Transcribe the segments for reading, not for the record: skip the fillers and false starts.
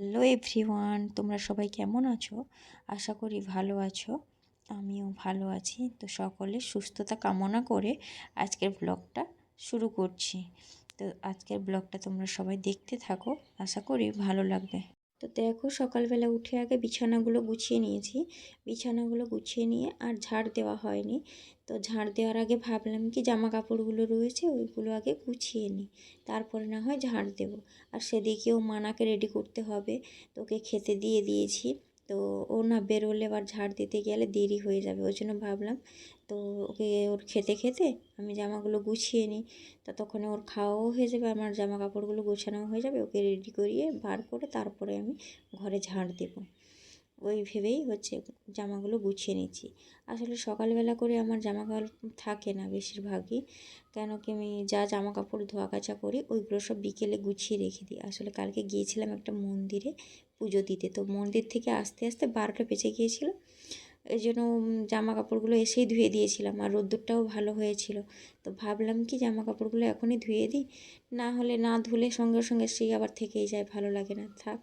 Hello everyone, তোমরা সবাই কেমন আছো? আশা করি ভালো আছো। আমিও ভালো আছি। তো সকলের সুস্থতা কামনা করে আজকের ব্লগটা শুরু করছি। তো আজকের ব্লগটা তোমরা সবাই দেখতে থাকো, আশা করি ভালো লাগবে। তো দেখো, সকালবেলা উঠে আগে বিছানাগুলো গুছিয়ে নিয়েছি। বিছানাগুলো গুছিয়ে নিয়ে আর ঝাড় দেওয়া হয়নি। তো ঝাড় দেওয়ার আগে ভাবলাম কি জামা কাপড়গুলো রয়েছে ওইগুলো আগে গুছিয়ে নিই, তারপরে না হয় ঝাড় দেবো। আর সেদিকেও মানাকে রেডি করতে হবে, তো ওকে খেতে দিয়ে দিয়েছি। তো ও না বেরোলে আবার ঝাড় দিতে গেলে দেরি হয়ে যাবে, ওই জন্য ভাবলাম তো ওকে ওর খেতে খেতে আমি জামাগুলো গুছিয়ে নিই। ততক্ষণে ওর খাওয়াও হয়ে যাবে, আমার জামা কাপড়গুলো গোছানোও হয়ে যাবে। ওকে রেডি করিয়ে বার করে তারপরে আমি ঘরে ঝাড় দেবো, ওই ভেবেই জামাগুলো গুছিয়ে নিচ্ছি। আসলে সকালবেলা করে আমার জামা কাপড় থাকে না বেশিরভাগই, কেন কি আমি যা জামা কাপড় ধোয়া কাচা করি ওইগুলো সব বিকেলে গুছিয়ে রেখে দিই। আসলে কালকে গিয়েছিলাম একটা মন্দিরে পুজো দিতে, তো মন্দির থেকে আসতে আসতে 12টা বেজে গিয়েছিল। এই জন্য জামা কাপড়গুলো এসেই ধুয়ে দিয়েছিলাম, আর রোদ্দুরটাও ভালো হয়েছিল। তো ভাবলাম কি জামা কাপড়গুলো এখনই ধুয়ে দিই, না হলে না ধুলে সঙ্গে সঙ্গে সেই আবার থেকেই যায়, ভালো লাগে না। থাক,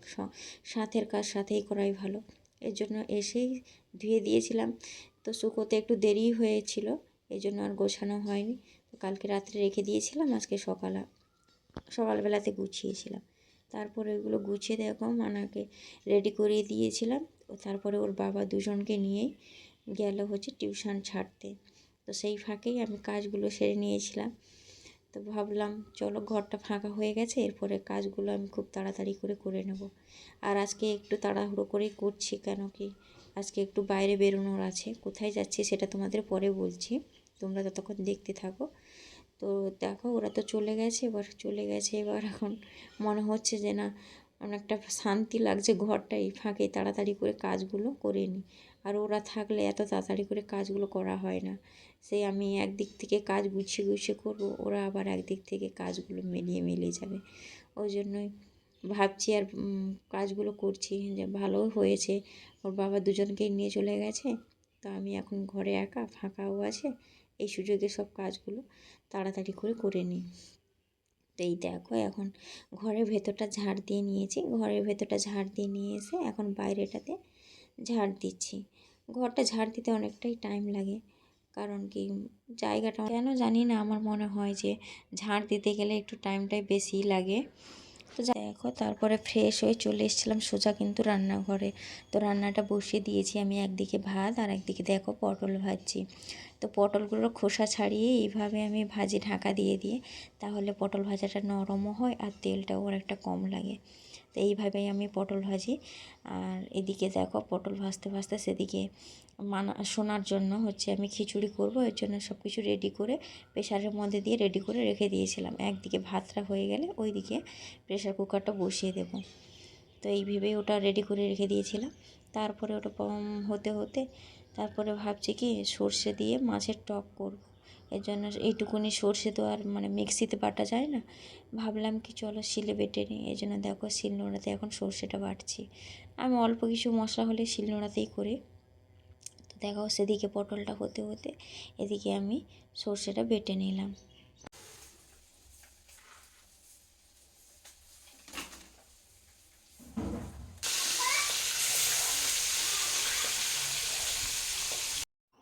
সাথের কাজ সাথেই করাই ভালো। এর জন্য এসেই ধুয়ে দিয়েছিলাম। তো শুকোতে একটু দেরি হয়েছিল, এই জন্য আর গোছানো হয়নি। তো কালকে রাত্রে রেখে দিয়েছিলাম, আজকে সকালবেলাতে গুছিয়েছিলাম। তারপরে ওইগুলো গুছিয়ে দেখো মানাকে রেডি করিয়ে দিয়েছিলাম। তারপরে ওর বাবা দুজনকে নিয়েই গেল টিউশন ছাড়তে। তো সেই ফাঁকেই আমি কাজগুলো সেরে নিয়েছিলাম। তো ভাবলাম চলো, ঘরটা ফাঁকা হয়ে গেছে, এরপরে কাজগুলো আমি খুব তাড়াতাড়ি করে নেব। আর আজকে একটু তাড়াহুড়ো করেই করছি, কেন কি আজকে একটু বাইরে বেরোনোর আছে। কোথায় যাচ্ছি সেটা তোমাদের পরে বলছি, তোমরা ততক্ষণ দেখতে থাকো। তো দেখো, ওরা তো এবার এখন মনে হচ্ছে যে না, অনেকটা শান্তি লাগছে ঘরটা এই ফাঁকে তাড়াতাড়ি করে কাজগুলো করে নিই। আর ওরা থাকলে এত তাড়াতাড়ি করে কাজগুলো করা হয় না। সেই আমি একদিক থেকে কাজ গুছিয়ে গুছিয়ে করবো, ওরা আবার একদিক থেকে কাজগুলো মিলিয়ে যাবে। ওই জন্যই ভাবছি আর কাজগুলো করছি যে ভালো হয়েছে, ওর বাবা দুজনকেই নিয়ে চলে গেছে। তো আমি এখন ঘরে একা, ফাঁকাও আছে, এই সুযোগে সব কাজগুলো তাড়াতাড়ি করে নিই। তো এই দেখো, এখন ঘরের ভেতরটা ঝাড় দিয়ে নিয়েছি। ঘরের ভেতরটা ঝাড় দিয়ে নিয়ে এসে এখন বাইরেটাতে ঝাড় দিচ্ছি। ঘরটা ঝাড় দিতে অনেকটাই টাইম লাগে, কারণ কি জায়গাটা কেন জানি না, আমার মনে হয় যে ঝাড় দিতে গেলে একটু টাইমটাই বেশি লাগে। তো দেখো, তারপরে ফ্রেশ হয়ে চলে এসেছিলাম সোজা কিন্তু রান্নাঘরে। তো রান্নাটা বসিয়ে দিয়েছি আমি, একদিকে ভাত আর একদিকে দেখো পটল ভাজছি। তো পটলগুলোর খোসা ছাড়িয়ে এইভাবে আমি ভাজি ঢাকা দিয়ে তাহলে পটল ভাজাটা নরমও হয় আর তেলটাও অনেকটা কম লাগে। তো এইভাবেই আমি পটল ভাজি। আর এদিকে দেখো, পটল ভাজতে ভাজতে সেদিকে শোনার জন্য আমি খিচুড়ি করব, এর জন্য সব কিছু রেডি করে প্রেশারের মধ্যে দিয়ে রেডি করে রেখে দিয়েছিলাম। একদিকে ভাতটা হয়ে গেলে ওইদিকে প্রেশার কুকারটা বসিয়ে দেব। তো এই ভেবেই ওটা রেডি করে রেখে দিয়েছিলাম। তারপরে ওটা হতে হতে তারপরে ভাবছি কি সর্ষে দিয়ে মাছের টক করব। এর জন্য এইটুকুনি সর্ষে তো আর মিক্সিতে বাটা যায় না, ভাবলাম কি চলো শিলে বেটে নিই। এই জন্য দেখো, শিলনোড়াতে এখন সর্ষেটা বাটছি। আমি অল্প কিছু মশলা হলে শিলনোড়াতেই করি। তো দেখো, সেদিকে পটলটা হতে হতে এদিকে আমি সর্ষেটা বেটে নিলাম।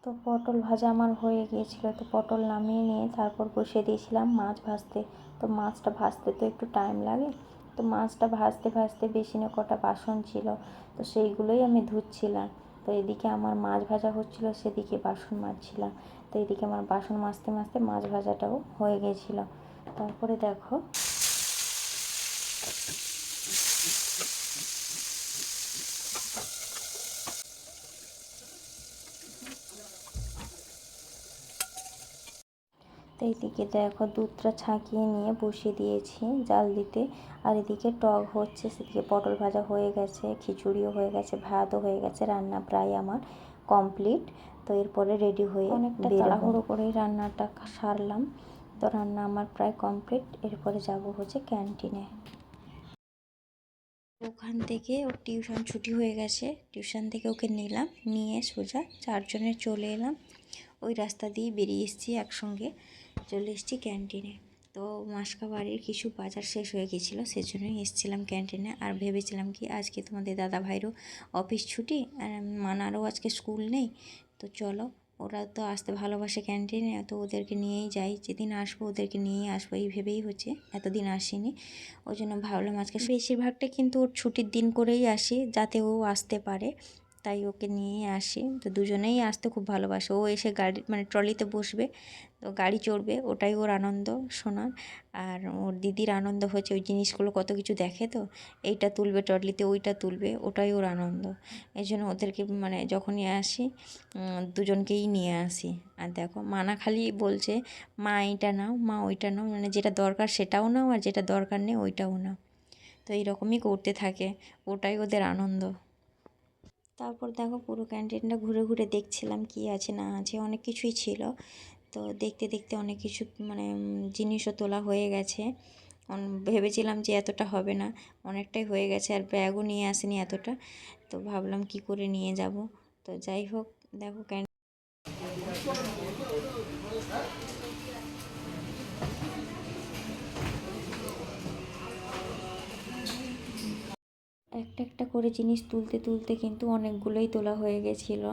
তো পটল ভাজা আমার হয়ে গিয়েছিলো। তো পটল নামিয়ে নিয়ে তারপর বসিয়ে দিয়েছিলাম মাছ ভাজতে। তো মাছটা ভাজতে তো একটু টাইম লাগে। তো মাছটা ভাজতে ভাজতে বেসিনে কটা বাসন ছিল, তো সেইগুলোই আমি ধুচ্ছিলাম। তো এদিকে আমার মাছ ভাজা হচ্ছিলো, সেদিকে বাসন মাজছিলাম। তো এদিকে আমার বাসন মাজতে মাজতে মাছ ভাজাটাও হয়ে গিয়েছিলো। তারপরে দেখো, তো এইদিকে দেখো দুধটা ছাঁকিয়ে নিয়ে বসিয়ে দিয়েছি জাল দিতে। আর এদিকে টক হচ্ছে, সেদিকে পটল ভাজা হয়ে গেছে, খিচুড়িও হয়ে গেছে, ভাতও হয়ে গেছে, রান্না প্রায় আমার কমপ্লিট। তো এরপরে রেডি হয়ে অনেকটা তাড়াহুড়ো করেই রান্নাটা সারলাম। তো রান্না আমার প্রায় কমপ্লিট। এরপরে যাব ক্যান্টিনে। ওখান থেকে ওর টিউশন ছুটি হয়ে গেছে, টিউশন থেকে ওকে নিলাম, নিয়ে সোজা চারজনে চলে এলাম। ওই রাস্তা দিয়ে বেরিয়ে এসেছি, একসঙ্গে চলে এসেছি ক্যান্টিনে। তো তো মাসকাবাড়ির কিছু বাজার শেষ হয়ে গিয়েছিলো, সেজন্যই এসেছিলাম ক্যান্টিনে। আর ভেবেছিলাম কি আজকে তোমাদের দাদা ভাইরও অফিস ছুটি আর মানারও আজকে স্কুল নেই, তো চলো ওরা তো আসতে ভালোবাসে ক্যান্টিনে, তো ওদেরকে নিয়েই যাই, যেদিন আসবো ওদেরকে নিয়েই আসবো এই ভেবেই হচ্ছে, এতদিন আসিনি। ওই জন্য ভাবলাম আজকে বেশিরভাগটা কিন্তু ওর ছুটির দিন করেই আসি যাতে ও আসতে পারে, তাই ওকে নিয়েই আসি। তো দুজনেই আসতে খুব ভালোবাসে, ও এসে গাড়ি মানে ট্রলিতে বসবে, তো গাড়ি চড়বে, ওটাই ওর আনন্দ শোনার। আর ওর দিদির আনন্দ হচ্ছে ওই জিনিসগুলো কত কিছু দেখে, তো এইটা তুলবে ট্রলিতে, ওইটা তুলবে, ওটাই ওর আনন্দ। এই জন্য ওদেরকে মানে যখনই আসি দুজনকেই নিয়ে আসি। আর দেখো মানা খালি বলছে মা এইটা নাও, মা ওইটা নাও, মানে যেটা দরকার সেটাও নাও আর যেটা দরকার নেই ওইটাও নাও। তো এইরকমই করতে থাকে, ওটাই ওদের আনন্দ। তারপর দেখো পুরো ক্যান্টিনটা ঘুরে ঘুরে দেখছিলাম কি আছে না আছে, অনেক কিছুই ছিল। তো দেখতে দেখতে অনেক কিছু মানে জিনিসও তোলা হয়ে গেছে। ভেবেছিলাম যে এতটা হবে না, অনেকটাই হয়ে গেছে, আর ব্যাগও নিয়ে আসেনি এতটা, তো ভাবলাম কি করে নিয়ে যাব। তো যাই হোক দেখো একটা একটা করে জিনিস তুলতে তুলতে কিন্তু অনেকগুলোই তোলা হয়ে গেছিলো।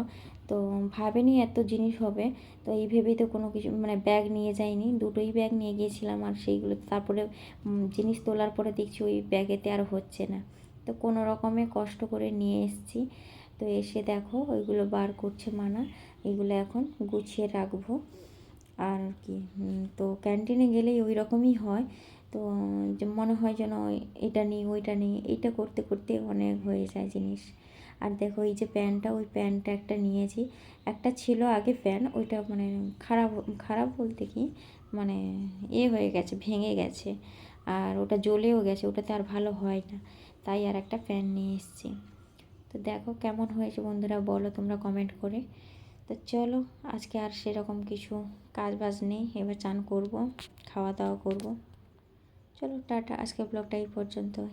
তো ভাবিনি এত জিনিস হবে, তো এই ভেবেই তো কোনো কিছু মানে ব্যাগ নিয়ে যাইনি, দুটোই ব্যাগ নিয়ে গিয়েছিলাম। আর সেইগুলো তারপরে জিনিস তোলার পরে দেখছি ওই ব্যাগেতে আর হচ্ছে না, তো কোনো রকমে কষ্ট করে নিয়ে এসেছি। তো এসে দেখো ওইগুলো বার করছে মানা, এগুলো এখন গুছিয়ে রাখবো। আর কি তো ক্যান্টিনে গেলেই ওই রকমই হয়, তো যে মনে হয় যেন এটা নিই ওইটা নিই, এইটা করতে করতে অনেক হয়ে যায় জিনিস। আর দেখো এই যে প্যান্টটা, ওই প্যান্টটা একটা নিয়েছি, একটা ছিল আগে প্যান, ওইটা মানে খারাপ খারাপ বলতে কি মানে হয়ে গেছে, ভেঙে গেছে, আর ওটা জ্বলেও গেছে, ওটাতে আর ভালো হয় না, তাই আর একটা প্যান্ট নিয়ে এসেছি। তো দেখো কেমন হয়েছে বন্ধুরা বলো তোমরা কমেন্ট করে। তো চলো আজকে আর সেরকম কিছু কাজ বাজ নেই, এবার চান করব, খাওয়া দাওয়া করব। চলো টাটা, আজকে ব্লগটা এই পর্যন্তই।